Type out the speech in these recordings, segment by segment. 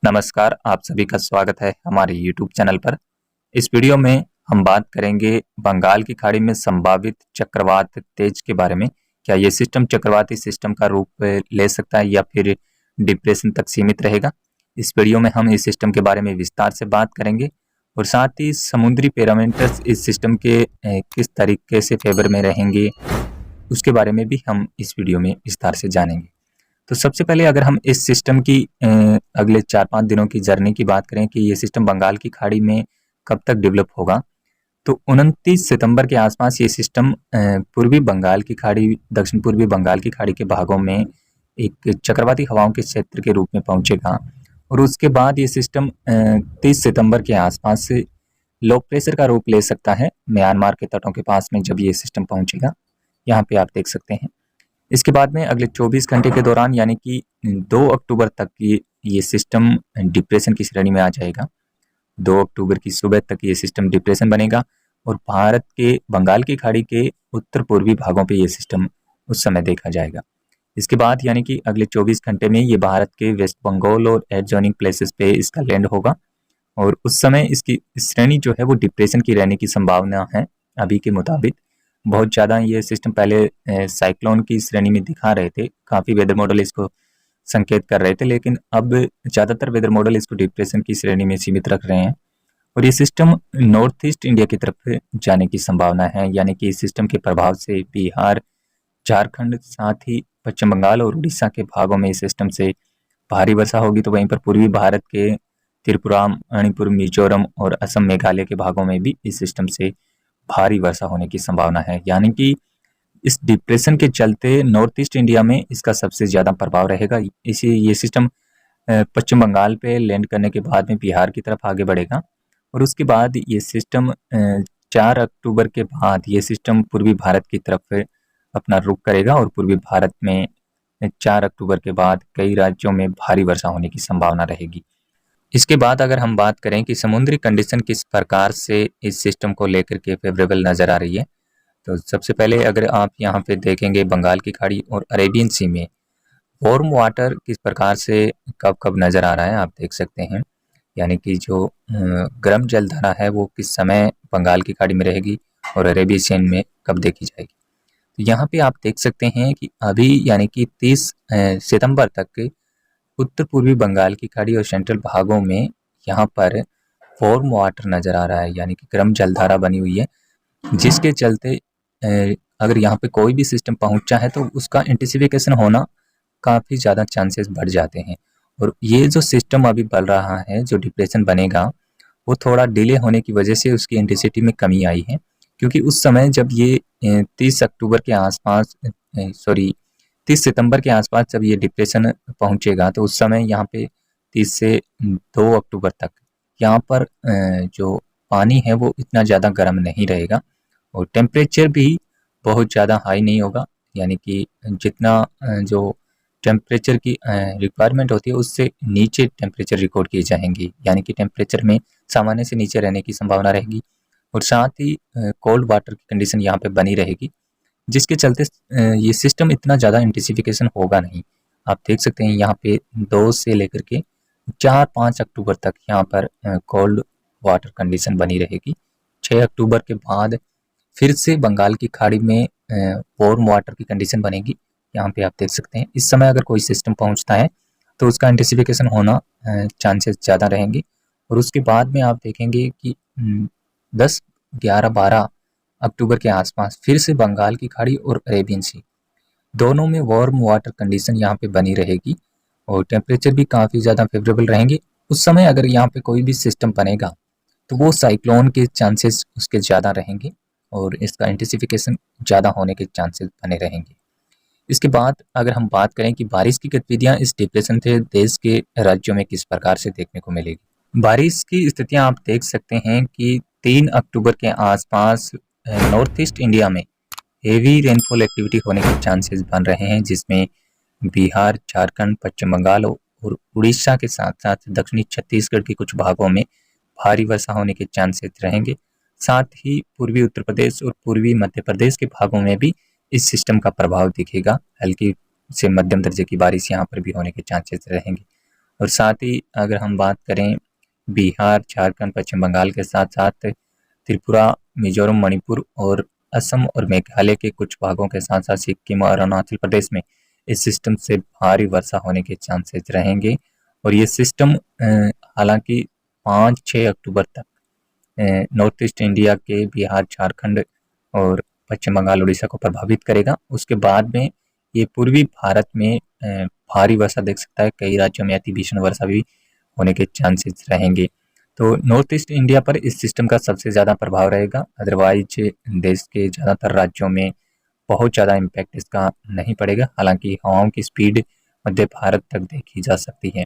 नमस्कार, आप सभी का स्वागत है हमारे यूट्यूब चैनल पर। इस वीडियो में हम बात करेंगे बंगाल की खाड़ी में संभावित चक्रवात तेज के बारे में। क्या ये सिस्टम चक्रवाती सिस्टम का रूप ले सकता है या फिर डिप्रेशन तक सीमित रहेगा? इस वीडियो में हम इस सिस्टम के बारे में विस्तार से बात करेंगे और साथ ही समुद्री पैरामीटर्स इस सिस्टम के किस तरीके से फेवर में रहेंगे, उसके बारे में भी हम इस वीडियो में विस्तार से जानेंगे। तो सबसे पहले अगर हम इस सिस्टम की अगले 4-5 दिनों की जर्नी की बात करें कि ये सिस्टम बंगाल की खाड़ी में कब तक डेवलप होगा, तो 29 सितंबर के आसपास ये सिस्टम पूर्वी बंगाल की खाड़ी, दक्षिण पूर्वी बंगाल की खाड़ी के भागों में एक चक्रवाती हवाओं के क्षेत्र के रूप में पहुंचेगा और उसके बाद ये सिस्टम 30 सितंबर के आसपास से लो प्रेशर का रूप ले सकता है म्यांमार के तटों के पास में जब ये सिस्टम पहुंचेगा। यहाँ पे आप देख सकते हैं। इसके बाद में अगले 24 घंटे के दौरान यानी कि 2 अक्टूबर तक ये सिस्टम डिप्रेशन की श्रेणी में आ जाएगा। 2 अक्टूबर की सुबह तक ये सिस्टम डिप्रेशन बनेगा और भारत के बंगाल की खाड़ी के उत्तर पूर्वी भागों पे ये सिस्टम उस समय देखा जाएगा। इसके बाद यानी कि अगले 24 घंटे में ये भारत के वेस्ट बंगाल और एडजॉइनिंग प्लेसेस पे इसका लैंड होगा और उस समय इसकी श्रेणी जो है वो डिप्रेशन की रहने की संभावना है। अभी के मुताबिक बहुत ज़्यादा ये सिस्टम पहले साइक्लोन की श्रेणी में दिखा रहे थे, काफ़ी वेदर मॉडल इसको संकेत कर रहे थे, लेकिन अब ज़्यादातर वेदर मॉडल इसको डिप्रेशन की श्रेणी में सीमित रख रहे हैं और ये सिस्टम नॉर्थ ईस्ट इंडिया की तरफ जाने की संभावना है। यानी कि इस सिस्टम के प्रभाव से बिहार, झारखंड, साथ ही पश्चिम बंगाल और उड़ीसा के भागों में इस सिस्टम से भारी वर्षा होगी, तो वहीं पर पूर्वी भारत के त्रिपुरा, मणिपुर, मिजोरम और असम, मेघालय के भागों में भी इस सिस्टम से भारी वर्षा होने की संभावना है। यानी कि इस डिप्रेशन के चलते नॉर्थ ईस्ट इंडिया में इसका सबसे ज़्यादा प्रभाव रहेगा। ये सिस्टम पश्चिम बंगाल पे लैंड करने के बाद में बिहार की तरफ आगे बढ़ेगा और उसके बाद ये सिस्टम 4 अक्टूबर के बाद ये सिस्टम पूर्वी भारत की तरफ अपना रुख करेगा और पूर्वी भारत में 4 अक्टूबर के बाद कई राज्यों में भारी वर्षा होने की संभावना रहेगी। इसके बाद अगर हम बात करें कि समुद्री कंडीशन किस प्रकार से इस सिस्टम को लेकर के फेवरेबल नज़र आ रही है, तो सबसे पहले अगर आप यहाँ पे देखेंगे बंगाल की खाड़ी और अरेबियन सी में वार्म वाटर किस प्रकार से कब कब नज़र आ रहा है, आप देख सकते हैं। यानी कि जो गर्म जलधारा है वो किस समय बंगाल की खाड़ी में रहेगी और अरेबियन सी में कब देखी जाएगी। तो यहाँ पे आप देख सकते हैं कि अभी यानी कि 30 सितंबर तक उत्तर पूर्वी बंगाल की खाड़ी और सेंट्रल भागों में यहाँ पर वार्म वाटर नज़र आ रहा है, यानी कि गर्म जलधारा बनी हुई है, जिसके चलते अगर यहाँ पे कोई भी सिस्टम पहुँचा है तो उसका इंटेंसिफिकेशन होना काफ़ी ज़्यादा चांसेस बढ़ जाते हैं। और ये जो सिस्टम अभी बन रहा है, जो डिप्रेशन बनेगा, वो थोड़ा डिले होने की वजह से उसकी इंटेंसिटी में कमी आई है, क्योंकि उस समय जब ये 30 अक्टूबर के आसपास 30 सितंबर के आसपास जब ये डिप्रेशन पहुंचेगा तो उस समय यहाँ पे 30 से 2 अक्टूबर तक यहाँ पर जो पानी है वो इतना ज़्यादा गर्म नहीं रहेगा और टेम्परेचर भी बहुत ज़्यादा हाई नहीं होगा। यानी कि जितना जो टेम्परेचर की रिक्वायरमेंट होती है उससे नीचे टेम्परेचर रिकॉर्ड किए जाएंगे, यानी कि टेम्परेचर में सामान्य से नीचे रहने की संभावना रहेगी और साथ ही कोल्ड वाटर की कंडीशन यहाँ पे बनी रहेगी, जिसके चलते ये सिस्टम इतना ज़्यादा इंटेंसिफिकेशन होगा नहीं। आप देख सकते हैं यहाँ पे 2 से लेकर के 4-5 अक्टूबर तक यहाँ पर कोल्ड वाटर कंडीशन बनी रहेगी। 6 अक्टूबर के बाद फिर से बंगाल की खाड़ी में वार्म वाटर की कंडीशन बनेगी। यहाँ पे आप देख सकते हैं इस समय अगर कोई सिस्टम पहुँचता है तो उसका इंटेंसिफिकेशन होना चांसेस ज़्यादा रहेंगे और उसके बाद में आप देखेंगे कि 10, 11, 12 अक्टूबर के आसपास फिर से बंगाल की खाड़ी और अरेबियन सी दोनों में वार्म वाटर कंडीशन यहाँ पे बनी रहेगी और टेम्परेचर भी काफ़ी ज़्यादा फेवरेबल रहेंगे। उस समय अगर यहाँ पे कोई भी सिस्टम बनेगा तो वो साइक्लोन के चांसेस उसके ज़्यादा रहेंगे और इसका इंटेंसिफिकेशन ज़्यादा होने के चांसेस बने रहेंगे। इसके बाद अगर हम बात करें कि बारिश की गतिविधियाँ इस डिप्रेशन से देश के राज्यों में किस प्रकार से देखने को मिलेगी। बारिश की स्थितियाँ आप देख सकते हैं कि 3 अक्टूबर के आसपास नॉर्थ ईस्ट इंडिया में हेवी रेनफॉल एक्टिविटी होने के चांसेस बन रहे हैं, जिसमें बिहार, झारखंड, पश्चिम बंगाल और उड़ीसा के साथ साथ दक्षिणी छत्तीसगढ़ के कुछ भागों में भारी वर्षा होने के चांसेस रहेंगे। साथ ही पूर्वी उत्तर प्रदेश और पूर्वी मध्य प्रदेश के भागों में भी इस सिस्टम का प्रभाव दिखेगा। हल्की से मध्यम दर्जे की बारिश यहाँ पर भी होने के चांसेस रहेंगे और साथ ही अगर हम बात करें बिहार, झारखंड, पश्चिम बंगाल के साथ साथ त्रिपुरा, मिजोरम, मणिपुर और असम और मेघालय के कुछ भागों के साथ साथ सिक्किम और अरुणाचल प्रदेश में इस सिस्टम से भारी वर्षा होने के चांसेस रहेंगे। और ये सिस्टम हालांकि 5-6 अक्टूबर तक नॉर्थ ईस्ट इंडिया के बिहार, झारखंड और पश्चिम बंगाल, उड़ीसा को प्रभावित करेगा। उसके बाद में ये पूर्वी भारत में भारी वर्षा देख सकता है, कई राज्यों में अति भीषण वर्षा भी होने के चांसेस रहेंगे। तो नॉर्थ ईस्ट इंडिया पर इस सिस्टम का सबसे ज़्यादा प्रभाव रहेगा। अदरवाइज देश के ज़्यादातर राज्यों में बहुत ज़्यादा इम्पैक्ट इसका नहीं पड़ेगा। हालांकि हवाओं की स्पीड मध्य भारत तक देखी जा सकती है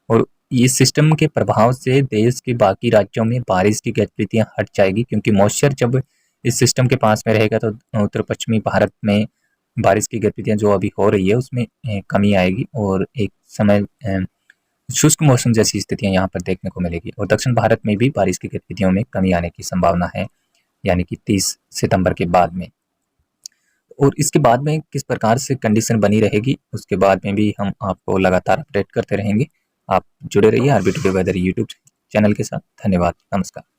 और इस सिस्टम के प्रभाव से देश के बाकी राज्यों में बारिश की गतिविधियां हट जाएगी, क्योंकि मॉइस्चर जब इस सिस्टम के पास में रहेगा तो उत्तर पश्चिमी भारत में बारिश की गतिविधियां जो अभी हो रही है उसमें कमी आएगी और एक समय शुष्क मौसम जैसी स्थितियां यहाँ पर देखने को मिलेगी। और दक्षिण भारत में भी बारिश की गतिविधियों में कमी आने की संभावना है, यानी कि 30 सितंबर के बाद में। और इसके बाद में किस प्रकार से कंडीशन बनी रहेगी उसके बाद में भी हम आपको लगातार अपडेट करते रहेंगे। आप जुड़े रहिए RB today weather YouTube channel के साथ। धन्यवाद, नमस्कार।